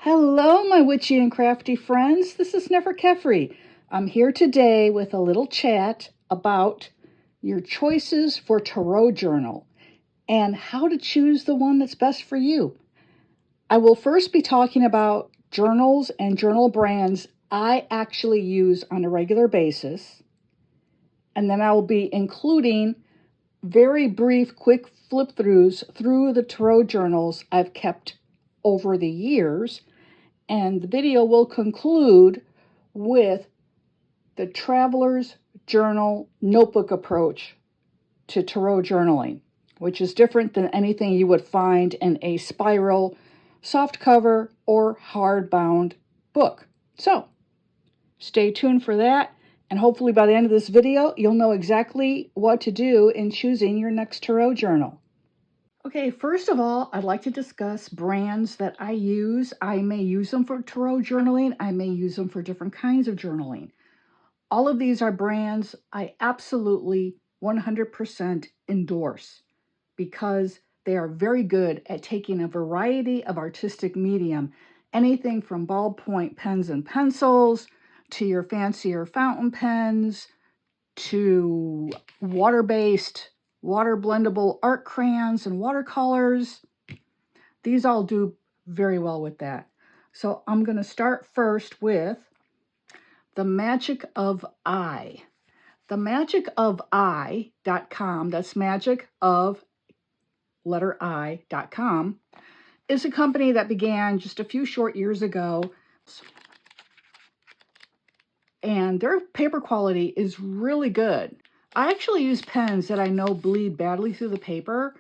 Hello, my witchy and crafty friends. This is 𝗫𝗫𝗃𝗃. I'm here today with a little chat about your choices for tarot journal and how to choose the one that's best for you. I will first be talking about journals and journal brands I actually use on a regular basis. And then I will be including very brief, quick flip-throughs through the tarot journals I've kept over the years. And the video will conclude with the Traveler's Journal notebook approach to tarot journaling, which is different than anything you would find in a spiral, softcover, or hardbound book. So, stay tuned for that, and hopefully by the end of this video, you'll know exactly what to do in choosing your next tarot journal. Okay, first of all, I'd like to discuss brands that I use. I may use them for tarot journaling. I may use them for different kinds of journaling. All of these are brands I absolutely 100% endorse because they are very good at taking a variety of artistic medium, anything from ballpoint pens and pencils to your fancier fountain pens to water-based water blendable art crayons and watercolors. These all do very well with that. So I'm going to start first with the Magic of I. The @magicofi.com, that's magic of letter I.com, is a company that began just a few short years ago. And their paper quality is really good. I actually use pens that I know bleed badly through the paper,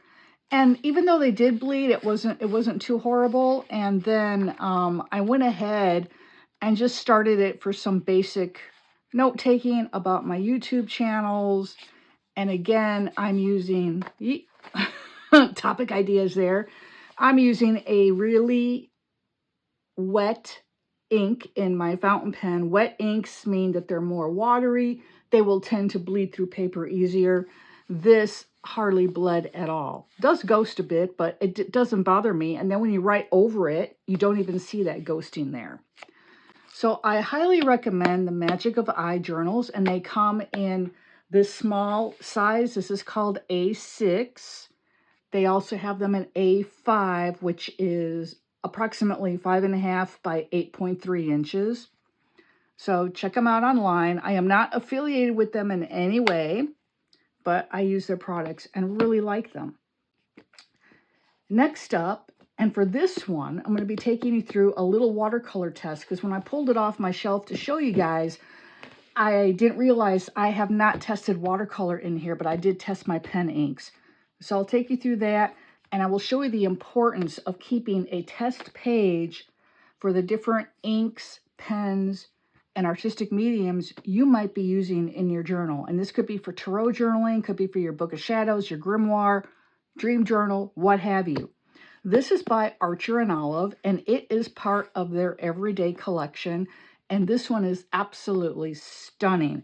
and even though they did bleed, it wasn't too horrible. And then I went ahead and just started it for some basic note-taking about my YouTube channels. And again, I'm using topic ideas there. I'm using a really wet ink in my fountain pen. Wet inks mean that they're more watery. They will tend to bleed through paper easier. This hardly bled at all. It does ghost a bit, but it doesn't bother me. And then when you write over it, you don't even see that ghosting there. So I highly recommend the Magic of I journals, and they come in this small size. This is called A6. They also have them in A5, which is approximately 5.5 by 8.3 inches. So check them out online. I am not affiliated with them in any way, but I use their products and really like them. Next up, and for this one, I'm going to be taking you through a little watercolor test, because when I pulled it off my shelf to show you guys, I didn't realize I have not tested watercolor in here, but I did test my pen inks. So I'll take you through that, and I will show you the importance of keeping a test page for the different inks, pens, and artistic mediums you might be using in your journal. And this could be for tarot journaling, could be for your Book of Shadows, your grimoire, dream journal, what have you. This is by 𝗺𝗔𝗃, and it is part of their everyday collection. And this one is absolutely stunning.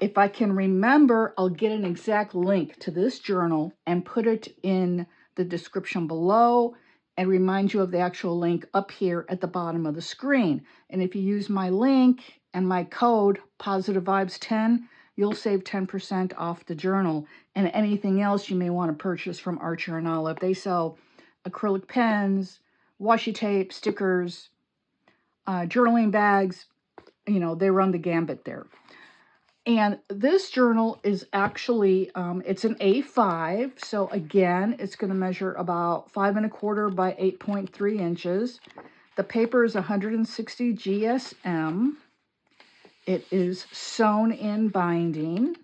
If I can remember, I'll get an exact link to this journal and put it in the description below, and remind you of the actual link up here at the bottom of the screen. And if you use my link and my code POSITIVEVIBES10, you'll save 10% off the journal and anything else you may want to purchase from 𝗺𝗔𝗃. They sell acrylic pens, washi tape, stickers, journaling bags. You know, they run the gambit there. And this journal is actually, it's an A5. So again, it's going to measure about 5.25 by 8.3 inches. The paper is 160 GSM. It is sewn in binding.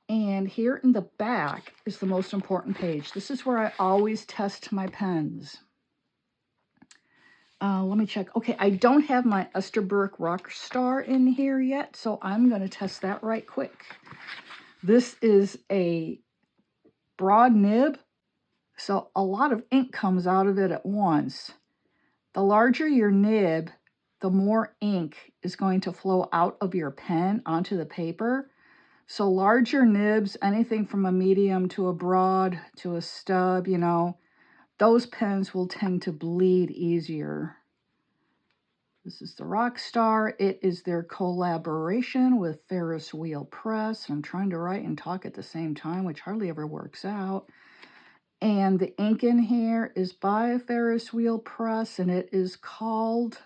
And here in the back is the most important page. This is where I always test my pens. Let me check. Okay, I don't have my Esterbrook Rockstar in here yet, so I'm going to test that right quick. This is a broad nib, so a lot of ink comes out of it at once. The larger your nib, the more ink is going to flow out of your pen onto the paper. So larger nibs, anything from a medium to a broad to a stub, you know, those pens will tend to bleed easier. This is the Rockstar. It is their collaboration with Ferris Wheel Press. I'm trying to write and talk at the same time, which hardly ever works out. And the ink in here is by Ferris Wheel Press, and it is called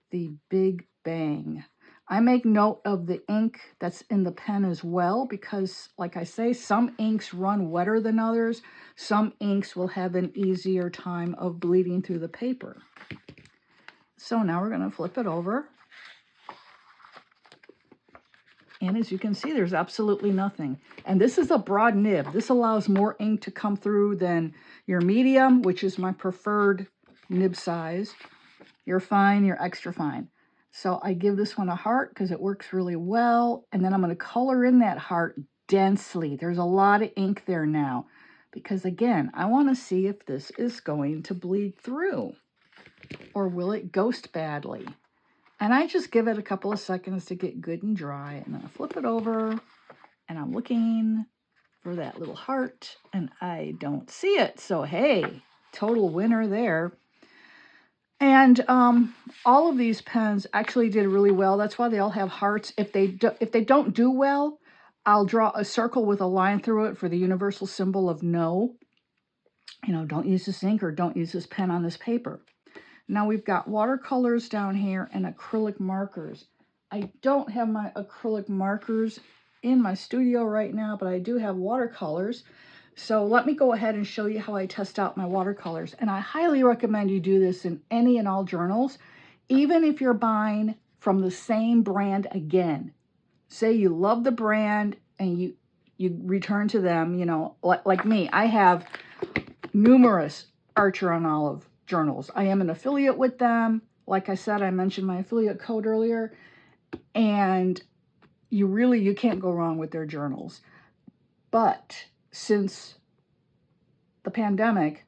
the Big Bang. I make note of the ink that's in the pen as well because, like I say, some inks run wetter than others. Some inks will have an easier time of bleeding through the paper. So now we're going to flip it over. And as you can see, there's absolutely nothing. And this is a broad nib. This allows more ink to come through than your medium, which is my preferred nib size. Your fine, your extra fine. So I give this one a heart because it works really well. And then I'm going to color in that heart densely. There's a lot of ink there now. Because again, I want to see if this is going to bleed through. Or will it ghost badly? And I just give it a couple of seconds to get good and dry. And then I flip it over. And I'm looking for that little heart. And I don't see it. So hey, total winner there. And all of these pens actually did really well. That's why they all have hearts. If they don't do well, I'll draw a circle with a line through it for the universal symbol of no. You know, don't use this ink or don't use this pen on this paper. Now we've got watercolors down here and acrylic markers. I don't have my acrylic markers in my studio right now, but I do have watercolors. So let me go ahead and show you how I test out my watercolors. And I highly recommend you do this in any and all journals, even if you're buying from the same brand again. Say you love the brand and you return to them, you know, like me. I have numerous Archer on Olive journals. I am an affiliate with them. Like I said, I mentioned my affiliate code earlier. And you can't go wrong with their journals. But since the pandemic,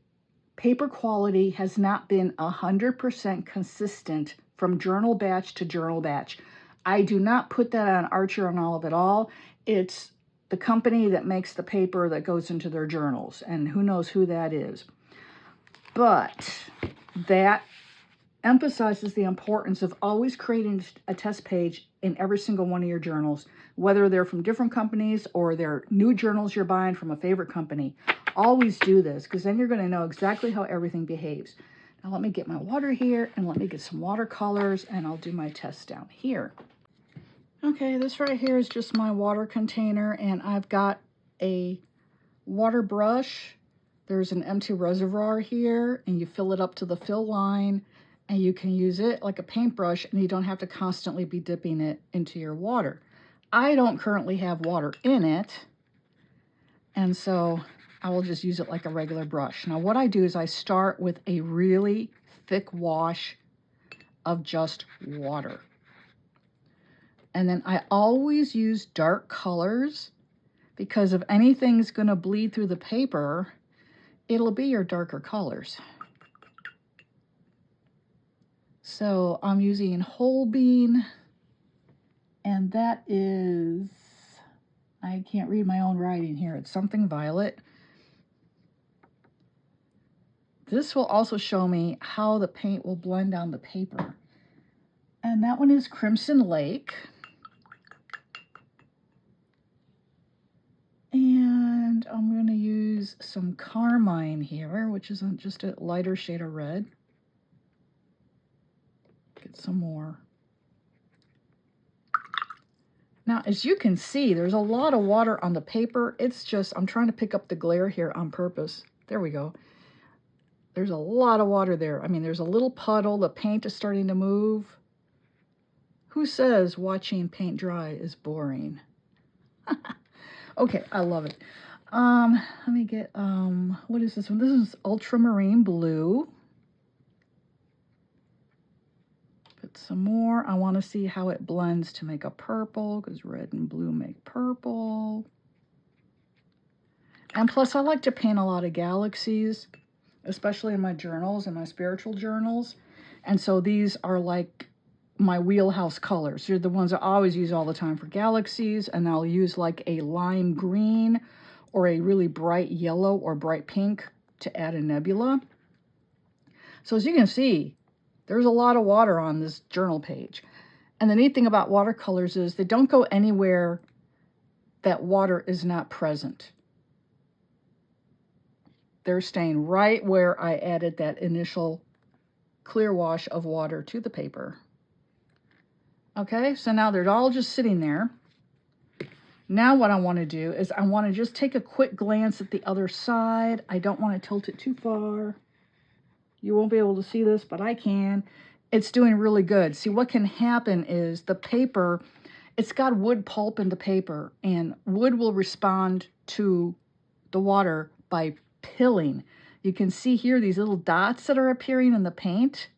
paper quality has not been 100% consistent from journal batch to journal batch. I do not put that on Archer on Olive at all. It's the company that makes the paper that goes into their journals, and who knows who that is. But that emphasizes the importance of always creating a test page in every single one of your journals, whether they're from different companies or they're new journals you're buying from a favorite company. Always do this because then you're going to know exactly how everything behaves. Now let me get my water here and let me get some watercolors and I'll do my test down here. Okay, this right here is just my water container and I've got a water brush. There's an empty reservoir here and you fill it up to the fill line. And you can use it like a paintbrush and you don't have to constantly be dipping it into your water. I don't currently have water in it, and so I will just use it like a regular brush. Now what I do is I start with a really thick wash of just water. And then I always use dark colors because if anything's going to bleed through the paper, it'll be your darker colors. So I'm using whole bean, and that is, I can't read my own writing here. It's something violet. This will also show me how the paint will blend on the paper. And that one is Crimson Lake. And I'm going to use some Carmine here, which is just a lighter shade of red. Get some more. Now, as you can see, there's a lot of water on the paper. It's just, I'm trying to pick up the glare here on purpose. There we go. There's a lot of water there. I mean, there's a little puddle. The paint is starting to move. Who says watching paint dry is boring? Okay, I love it. Let me get, what is this one? This is ultramarine blue. Some more. I want to see how it blends to make a purple because red and blue make purple. And plus I like to paint a lot of galaxies, especially in my journals and my spiritual journals. And so these are like my wheelhouse colors. They're the ones I always use all the time for galaxies, and I'll use like a lime green or a really bright yellow or bright pink to add a nebula. So as you can see, there's a lot of water on this journal page. And the neat thing about watercolors is they don't go anywhere that water is not present. They're staying right where I added that initial clear wash of water to the paper. Okay, so now they're all just sitting there. Now what I want to do is I want to just take a quick glance at the other side. I don't want to tilt it too far. You won't be able to see this, but I can. It's doing really good. See, what can happen is the paper, it's got wood pulp in the paper, and wood will respond to the water by pilling. You can see here these little dots that are appearing in the paint.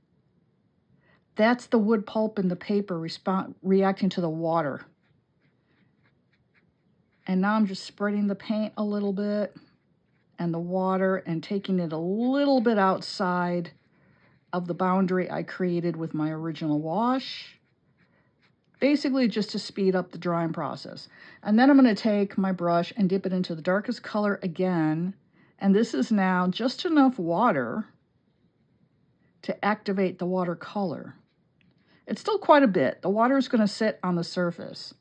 That's the wood pulp in the paper reacting to the water. And now I'm just spreading the paint a little bit and the water and taking it a little bit outside of the boundary I created with my original wash. Basically just to speed up the drying process. And then I'm going to take my brush and dip it into the darkest color again. And this is now just enough water to activate the watercolor. It's still quite a bit. The water is going to sit on the surface.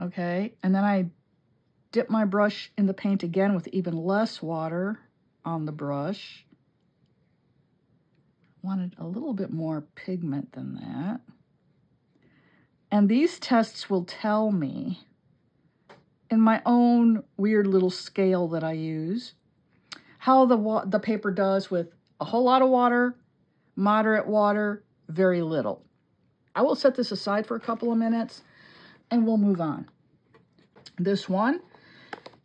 Okay, and then I dip my brush in the paint again with even less water on the brush. Wanted a little bit more pigment than that. And these tests will tell me, in my own weird little scale that I use, how the paper does with a whole lot of water, moderate water, very little. I will set this aside for a couple of minutes and we'll move on. This one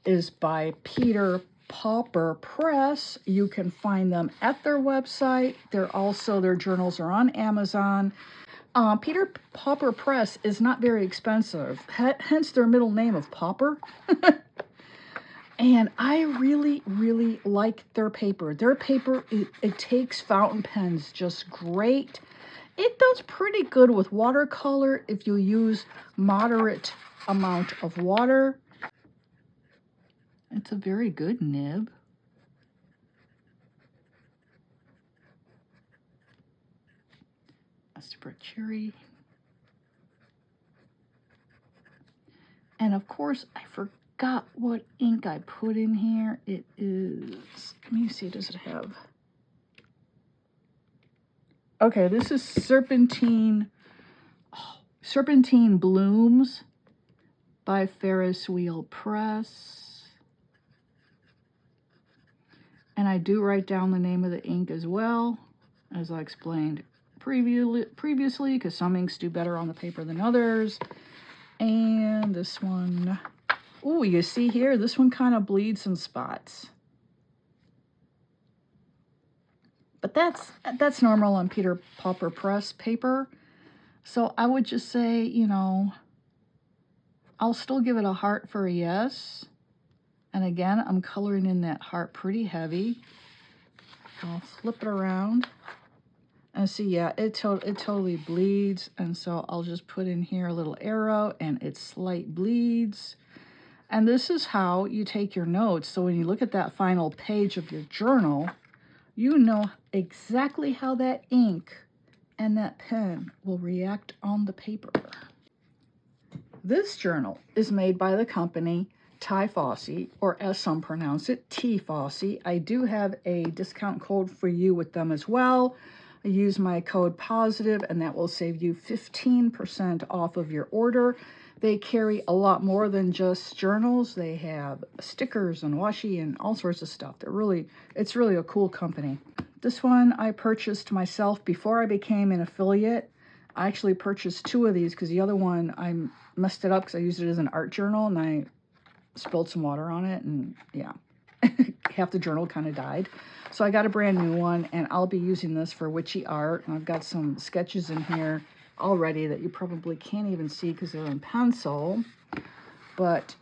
is by 𝗵𝗽𝗶𝗹𝗃 Press. You can find them at their website. Their journals are on Amazon. 𝗵𝗽𝗶𝗃 Press is not very expensive, hence their middle name of Pauper. And I really, really like their paper. Their paper, it takes fountain pens just great. It does pretty good with watercolor if you use moderate amount of water. It's a very good nib. 𝗧𝗺𝗏. And of course, I forgot what ink I put in here. It is, let me see, does it have? Okay, this is Serpentine Blooms by Ferris Wheel Press. And I do write down the name of the ink as well, as I explained previously, because some inks do better on the paper than others. And this one, oh, you see here, this one kind of bleeds in spots. But that's normal on 𝗵𝗽𝗶𝗃 Press paper. So I would just say, you know, I'll still give it a heart for a yes. And again, I'm coloring in that heart pretty heavy. I'll flip it around and see, yeah, it totally bleeds. And so I'll just put in here a little arrow and it slight bleeds. And this is how you take your notes. So when you look at that final page of your journal, you know exactly how that ink and that pen will react on the paper. This journal is made by the company Tiefossi, or as some pronounce it, Tiefossi. I do have a discount code for you with them as well. I use my code POSITIVE and that will save you 15% off of your order. They carry a lot more than just journals. They have stickers and washi and all sorts of stuff. It's really a cool company. This one I purchased myself before I became an affiliate. I actually purchased 2 of these because the other one I messed it up because I used it as an art journal and I spilled some water on it and yeah, half the journal kind of died. So I got a brand new one and I'll be using this for witchy art. And I've got some sketches in here already that you probably can't even see because they're in pencil. But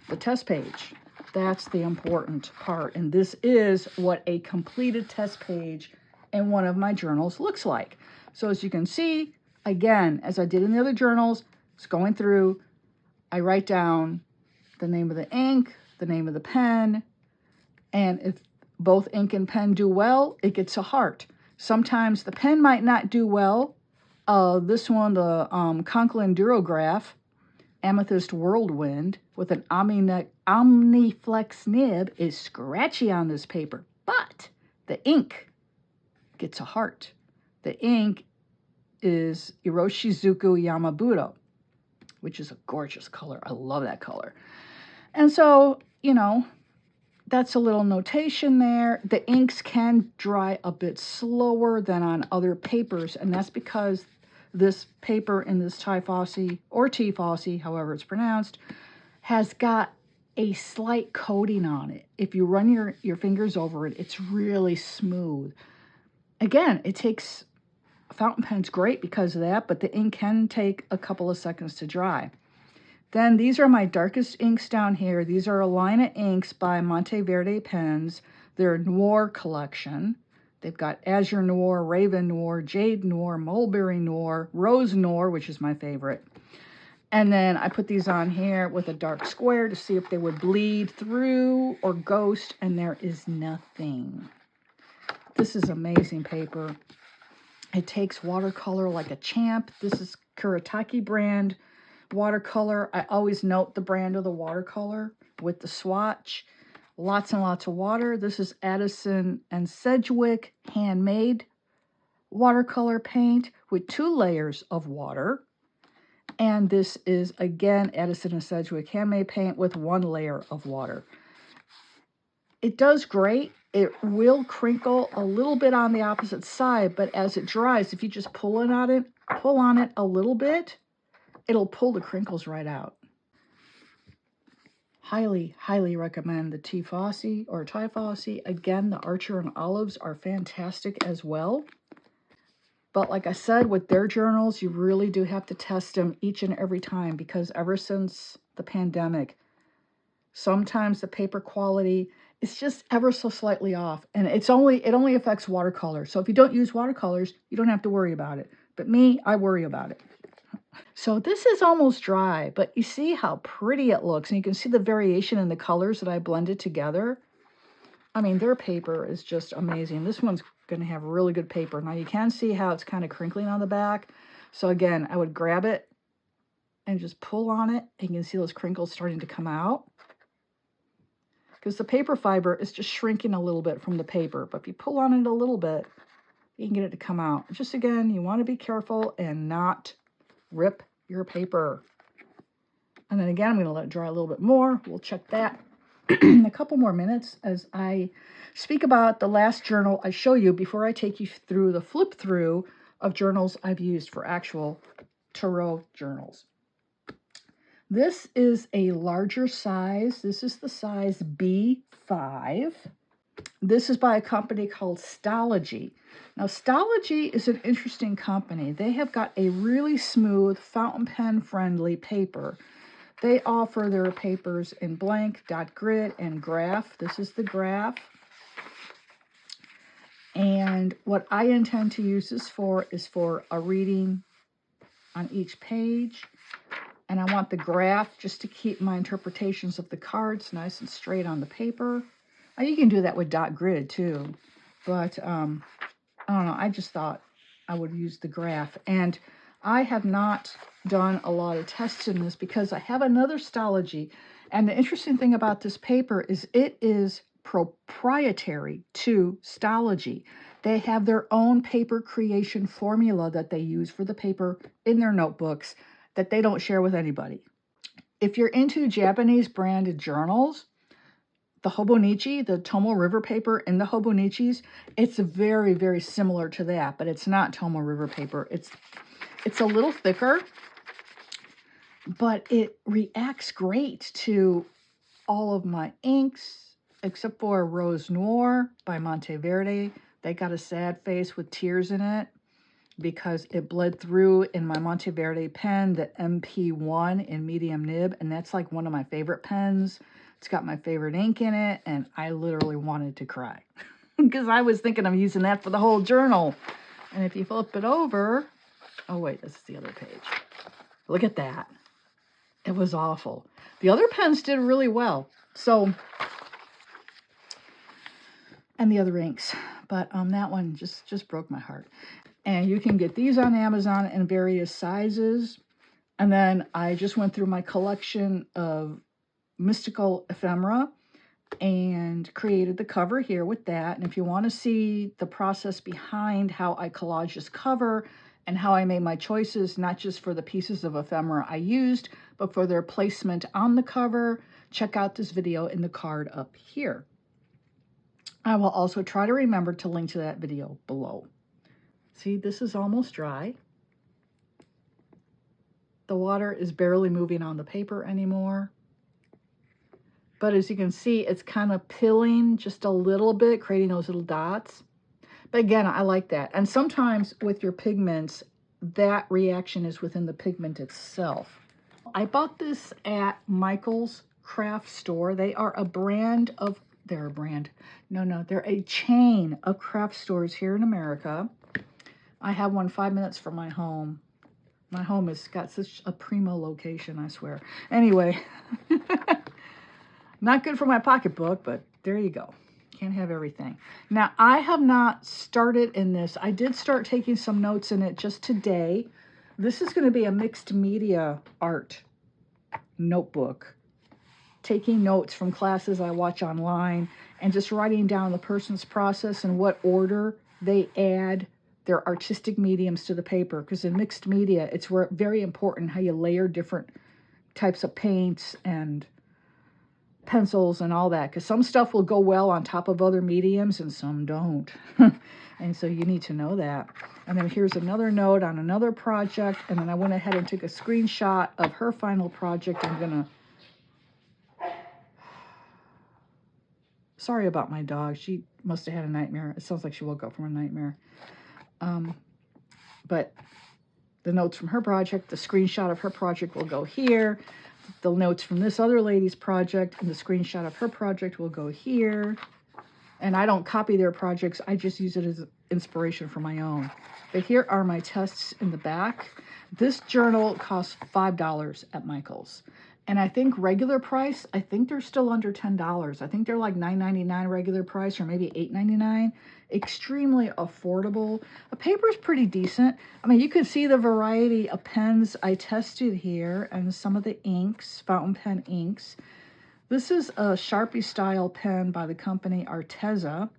the test page, that's the important part. And this is what a completed test page in one of my journals looks like. So as you can see, again, as I did in the other journals, it's going through, I write down the name of the ink, the name of the pen, And if both ink and pen do well, it gets a heart. Sometimes the pen might not do well. This one, the Conklin Durograph Amethyst Whirlwind with an Omniflex nib is scratchy on this paper, but the ink gets a heart. The ink is 𝗺𝗔𝗺𝗃𝗵𝗵𝗿, which is a gorgeous color. I love that color. And so, you know, that's a little notation there. The inks can dry a bit slower than on other papers, and that's because this paper in this Tiefossi, or Tiefossi, however it's pronounced, has got a slight coating on it. If you run your fingers over it, it's really smooth. Again, it takes, a fountain pen's great because of that, but the ink can take a couple of seconds to dry. Then these are my darkest inks down here. These are a line of inks by Monteverde Pens. They're Noir collection. They've got Azure Noir, Raven Noir, Jade Noir, Mulberry Noir, Rose Noir, which is my favorite. And then I put these on here with a dark square to see if they would bleed through or ghost, and there is nothing. This is amazing paper. It takes watercolor like a champ. This is Kuretake brand watercolor. I always note the brand of the watercolor with the swatch. Lots and lots of water. This is Addison and Sedgwick handmade watercolor paint with 2 layers of water. And this is, again, Addison and Sedgwick handmade paint with 1 layer of water. It does great. It will crinkle a little bit on the opposite side, but as it dries, if you just pull on it a little bit, it'll pull the crinkles right out. Highly, highly recommend the Tiefossi or Tiefossi. Again, the Archer and Olives are fantastic as well. But like I said, with their journals, you really do have to test them each and every time, because ever since the pandemic, sometimes the paper quality is just ever so slightly off. And it only affects watercolor. So if you don't use watercolors, you don't have to worry about it. But me, I worry about it. So this is almost dry, but you see how pretty it looks, and you can see the variation in the colors that I blended together. I mean, their paper is just amazing. This one's going to have really good paper. Now you can see how it's kind of crinkling on the back. So again, I would grab it and just pull on it, and you can see those crinkles starting to come out. Because the paper fiber is just shrinking a little bit from the paper, but if you pull on it a little bit, you can get it to come out. Just again, you want to be careful and not rip your paper. And then again, I'm going to let it dry a little bit more. We'll check that in a couple more minutes as I speak about the last journal I show you before I take you through the flip through of journals I've used for actual tarot journals. This is a larger size. This is the size B5. This is by a company called 𝗧ology. Now, 𝗧ology is an interesting company. They have got a really smooth, fountain pen friendly paper. They offer their papers in blank, dot grid, and graph. This is the graph. And what I intend to use this for is for a reading on each page. And I want the graph just to keep my interpretations of the cards nice and straight on the paper. Now, you can do that with dot grid too, but I don't know, I just thought I would use the graph. And I have not done a lot of tests in this because I have another 𝗧ology. And the interesting thing about this paper is it is proprietary to 𝗧ology. They have their own paper creation formula that they use for the paper in their notebooks that they don't share with anybody. If you're into Japanese branded journals, the Hobonichi, the Tomoe River paper in the Hobonichis, it's very, very similar to that, but it's not Tomoe River paper. It's a little thicker, but it reacts great to all of my inks, except for Rose Noir by Monteverde. They got a sad face with tears in it because it bled through in my Monteverde pen, the MP1 in medium nib, and that's like one of my favorite pens. It's got my favorite ink in it, and I literally wanted to cry because I was thinking of using that for the whole journal. And if you flip it over, oh wait, this is the other page. Look at that. It was awful. The other pens did really well. So and the other inks. But that one just broke my heart. And you can get these on Amazon in various sizes. And then I just went through my collection of mystical ephemera and created the cover here with that. And if you want to see the process behind how I collage this cover and how I made my choices, not just for the pieces of ephemera I used, but for their placement on the cover, check out this video in the card up here. I will also try to remember to link to that video below. See, this is almost dry. The water is barely moving on the paper anymore. But as you can see, it's kind of pilling just a little bit, creating those little dots. But again, I like that. And sometimes with your pigments, that reaction is within the pigment itself. I bought this at Michael's craft store. They are a brand of, they're a chain of craft stores here in America. I have one 5 minutes from my home. My home has got such a primo location, I swear. Anyway, not good for my pocketbook, but there you go. Can't have everything. Now, I have not started in this. I did start taking some notes in it just today. This is going to be a mixed media art notebook. Taking notes from classes I watch online and just writing down the person's process and what order they add their artistic mediums to the paper. Because in mixed media, it's very important how you layer different types of paints and pencils and all that. Because some stuff will go well on top of other mediums and some don't. And so you need to know that. And then here's another note on another project. And then I went ahead and took a screenshot of her final project. I'm going to... Sorry about my dog. She must have had a nightmare. It sounds like she woke up from a nightmare. But the notes from her project, the screenshot of her project will go here. The notes from this other lady's project and the screenshot of her project will go here. And I don't copy their projects. I just use it as inspiration for my own. But here are my tests in the back. This journal costs $5 at Michael's. And I think regular price, I think they're still under $10. I think they're like $9.99 regular price or maybe $8.99. Extremely affordable. The paper is pretty decent. I mean, you can see the variety of pens I tested here and some of the inks, fountain pen inks. This is a Sharpie style pen by the company Arteza,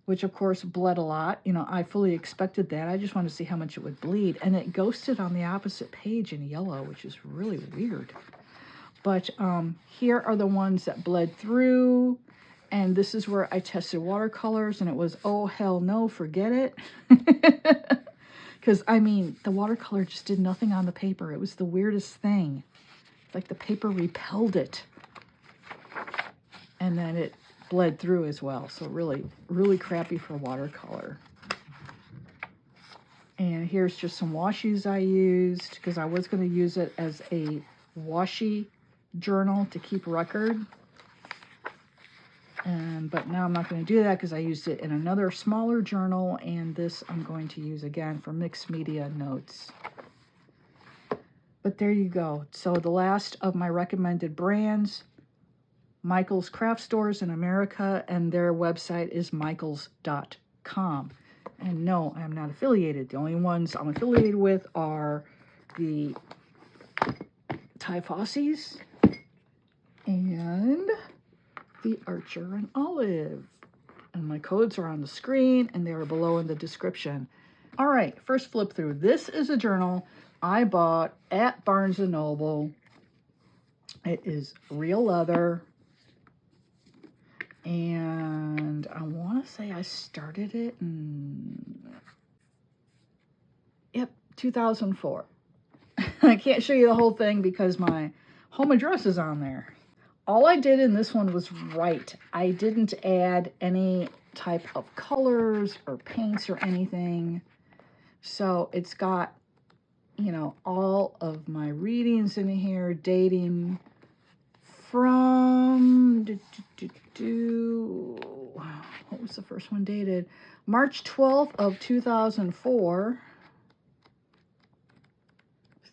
which of course bled a lot. You know, I fully expected that. I just wanted to see how much it would bleed. And it ghosted on the opposite page in yellow, which is really weird. But here are the ones that bled through. And this is where I tested watercolors. And it was, oh, hell no, forget it. Because, I mean, the watercolor just did nothing on the paper. It was the weirdest thing. Like the paper repelled it. And then it bled through as well. So really, really crappy for watercolor. And here's just some washies I used because I was going to use it as a washi journal to keep record. But now I'm not going to do that because I used it in another smaller journal. And this I'm going to use again for mixed media notes. But there you go. So the last of my recommended brands, Michael's Craft Stores in America, and their website is michaels.com. And no, I'm not affiliated. The only ones I'm affiliated with are the Tiefossis and the Archer and Olive. And my codes are on the screen and they are below in the description. All right, first flip through. This is a journal I bought at Barnes & Noble. It is real leather. And I want to say I started it in, 2004. I can't show you the whole thing because my home address is on there. All I did in this one was write. I didn't add any type of colors or paints or anything. So it's got, you know, all of my readings in here, dating from, what was the first one dated? March 12th of 2004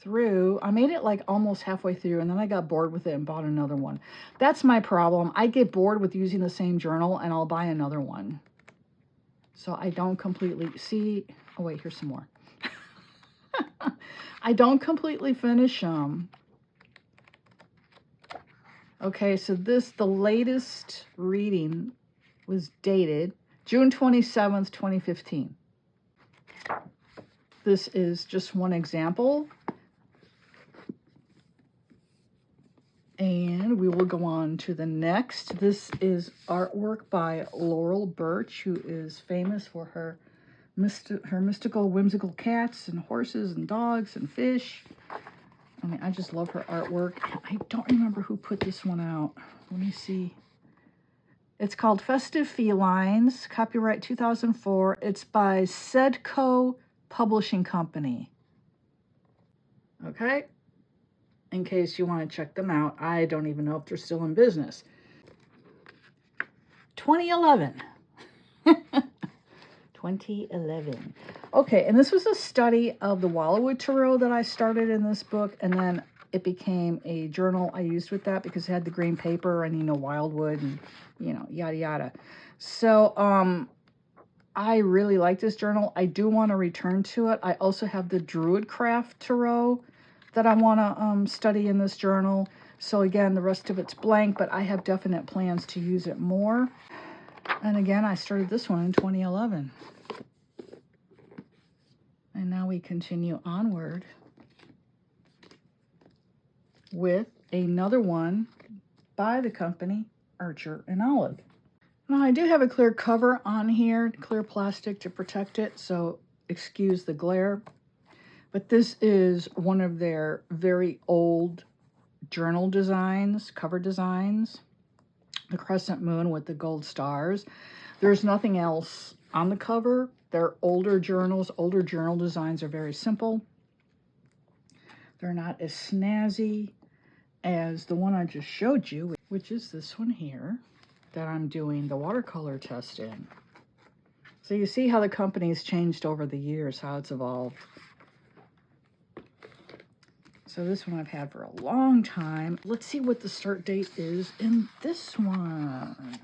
through. I made it like almost halfway through, and then I got bored with it and bought another one. That's my problem. I get bored with using the same journal, and I'll buy another one. So I don't completely see. Oh wait, here's some more. I don't completely finish them. Okay, so the latest reading was dated June 27th, 2015. This is just one example. And we will go on to the next. This is artwork by Laurel Birch, who is famous for her mystical, whimsical cats and horses and dogs and fish. I mean, I just love her artwork. I don't remember who put this one out. Let me see. It's called Festive Felines, copyright 2004. It's by 𝗧𝗺 Publishing Company. Okay? In case you want to check them out. I don't even know if they're still in business. 2011. 2011. Okay, and this was a study of the Wildwood Tarot that I started in this book, and then it became a journal I used with that because it had the green paper and, you know, Wildwood and, you know, yada yada. So, I really like this journal. I do want to return to it. I also have the Druidcraft Tarot that I want to study in this journal. So again, the rest of it's blank, but I have definite plans to use it more. And again, I started this one in 2011. And now we continue onward with another one by the company Archer and Olive. Now I do have a clear cover on here, clear plastic to protect it, so excuse the glare. But this is one of their very old journal designs, cover designs. The crescent moon with the gold stars. There's nothing else on the cover. They're older journals. Older journal designs are very simple. They're not as snazzy as the one I just showed you, which is this one here that I'm doing the watercolor test in. So you see how the company's changed over the years, how it's evolved. So this one I've had for a long time. Let's see what the start date is in this one.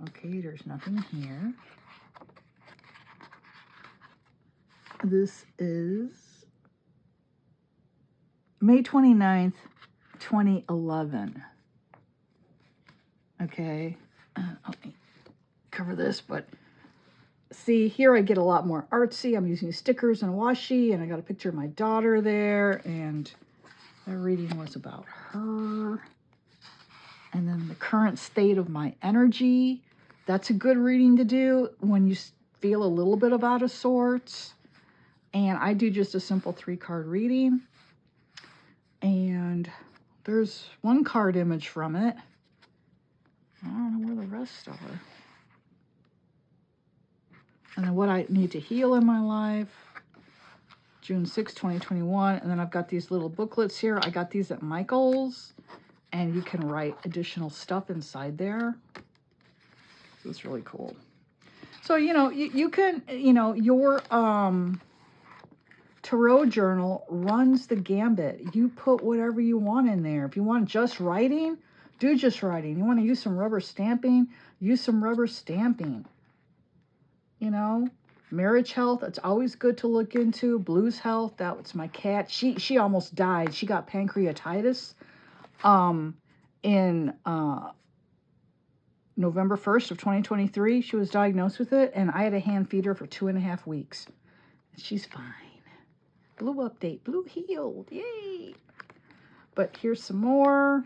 Okay, there's nothing here. This is May 29th, 2011. Okay, let me cover this, but see, here I get a lot more artsy. I'm using stickers and washi, and I got a picture of my daughter there, and the reading was about her. And then the current state of my energy. That's a good reading to do when you feel a little bit of out of sorts. And I do just a simple 3-card reading. And there's one card image from it. I don't know where the rest are. And then what I need to heal in my life, June 6, 2021. And then I've got these little booklets here. I got these at Michael's, and you can write additional stuff inside there. So it's really cool. So, you know, you can, you know, your tarot journal runs the gambit. You put whatever you want in there. If you want just writing, do just writing. You want to use some rubber stamping, use some rubber stamping. You know, marriage health, it's always good to look into. Blues health, that was my cat. She almost died. She got pancreatitis in November 1st of 2023. She was diagnosed with it, and I had to hand feed her for 2.5 weeks. She's fine. Blue update, blue healed, yay. But here's some more.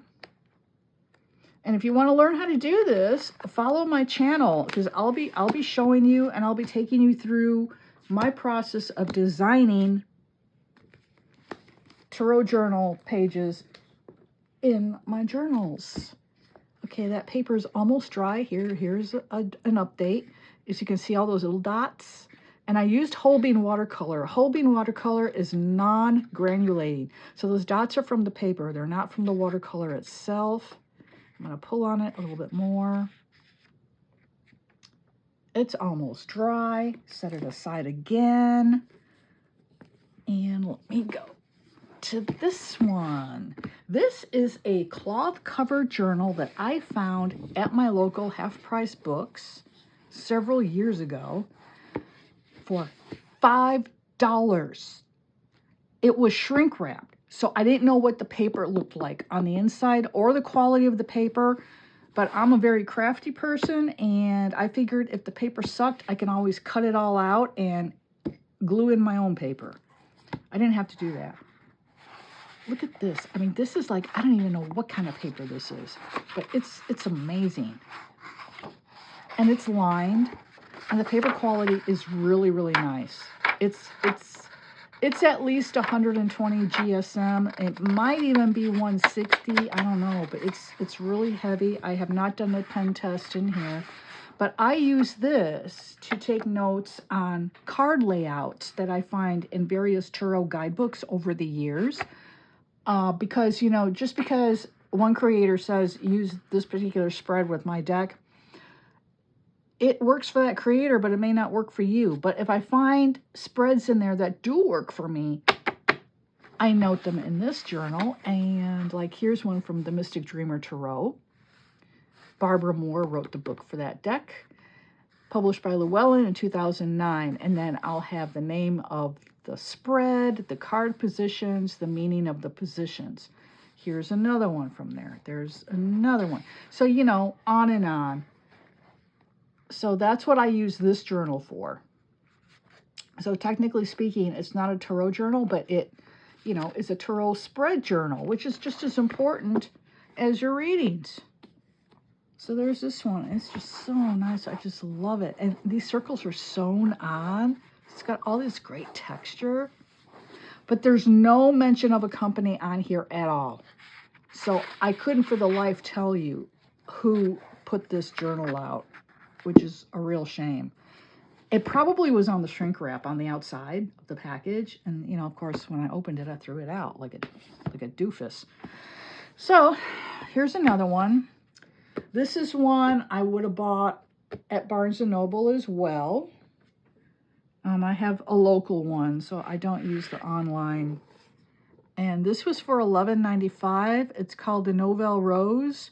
And if you want to learn how to do this, follow my channel, because I'll be showing you, and I'll be taking you through my process of designing tarot journal pages in my journals. Okay, that paper is almost dry. Here's an update. As you can see, all those little dots. And I used Holbein watercolor. Holbein watercolor is non-granulating. So those dots are from the paper. They're not from the watercolor itself. I'm going to pull on it a little bit more. It's almost dry. Set it aside again. And let me go to this one. This is a cloth cover journal that I found at my local half-price books several years ago for $5. It was shrink wrapped, so I didn't know what the paper looked like on the inside or the quality of the paper, but I'm a very crafty person, and I figured if the paper sucked, I can always cut it all out and glue in my own paper. I didn't have to do that. Look at this. I mean, this is like, I don't even know what kind of paper this is, but it's amazing. And it's lined, and the paper quality is really, really nice. It's at least 120 GSM. It might even be 160. I don't know, but it's really heavy. I have not done the pen test in here, but I use this to take notes on card layouts that I find in various tarot guidebooks over the years. Because, you know, just because one creator says use this particular spread with my deck, it works for that creator, but it may not work for you. But if I find spreads in there that do work for me, I note them in this journal. And like, here's one from the Mystic Dreamer Tarot. Barbara Moore wrote the book for that deck, published by Llewellyn in 2009. And then I'll have the name of the spread, the card positions, the meaning of the positions. Here's another one from there. There's another one. So, you know, on and on. So that's what I use this journal for. So technically speaking, it's not a tarot journal, but it, you know, is a tarot spread journal, which is just as important as your readings. So there's this one. It's just so nice. I just love it. And these circles are sewn on. It's got all this great texture, but there's no mention of a company on here at all. So I couldn't for the life tell you who put this journal out, which is a real shame. It probably was on the shrink wrap on the outside of the package. And, you know, of course, when I opened it, I threw it out like a doofus. So here's another one. This is one I would have bought at Barnes & Noble as well. I have a local one, so I don't use the online. And this was for $11.95. It's called The Nouvelle Rose,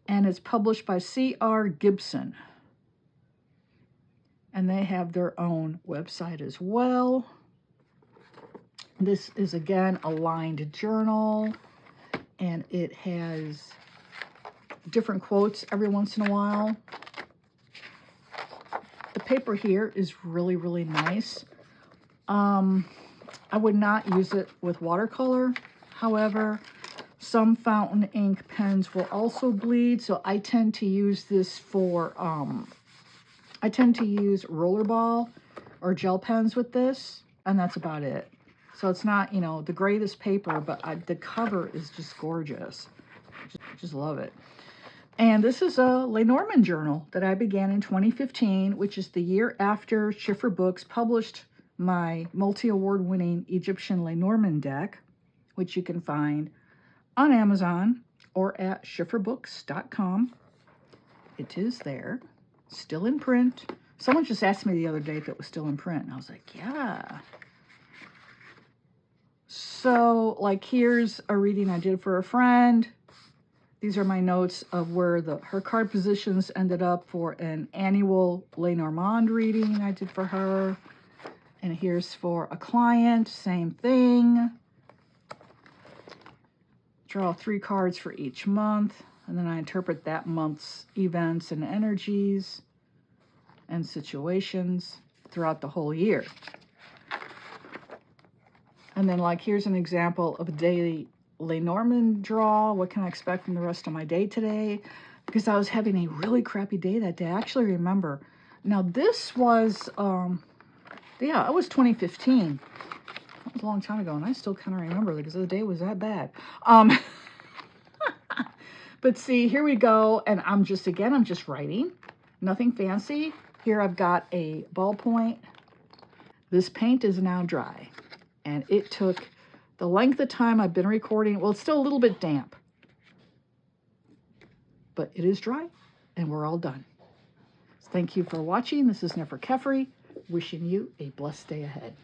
and it's published by C.R. Gibson. And they have their own website as well. This is, again, a lined journal, and it has different quotes every once in a while. The paper here is really, really nice. I would not use it with watercolor. However, some fountain ink pens will also bleed, so I tend to use this for, I tend to use rollerball or gel pens with this, and that's about it. So it's not, you know, the greatest paper, but the cover is just gorgeous. Just love it. And this is a Lenormand journal that I began in 2015, which is the year after Schiffer Books published my multi-award-winning Egyptian Lenormand deck, which you can find on Amazon or at schifferbooks.com. It is there, still in print. Someone just asked me the other day if it was still in print, and I was like, yeah. So, like, here's a reading I did for a friend. These are my notes of where her card positions ended up for an annual Lenormand reading I did for her. And here's for a client, same thing. Draw 3 cards for each month, and then I interpret that month's events and energies and situations throughout the whole year. And then, like, here's an example of a daily Lenormand draw. What can I expect from the rest of my day today? Because I was having a really crappy day that day. I actually remember. Now, this was, yeah, it was 2015. That was a long time ago, and I still kind of remember because the day was that bad. But see, here we go, and I'm just writing. Nothing fancy. Here I've got a ballpoint. This paint is now dry, and it took the length of time I've been recording. Well, it's still a little bit damp, but it is dry, and we're all done. Thank you for watching. This is 𝗧𝗺𝗃, wishing you a blessed day ahead.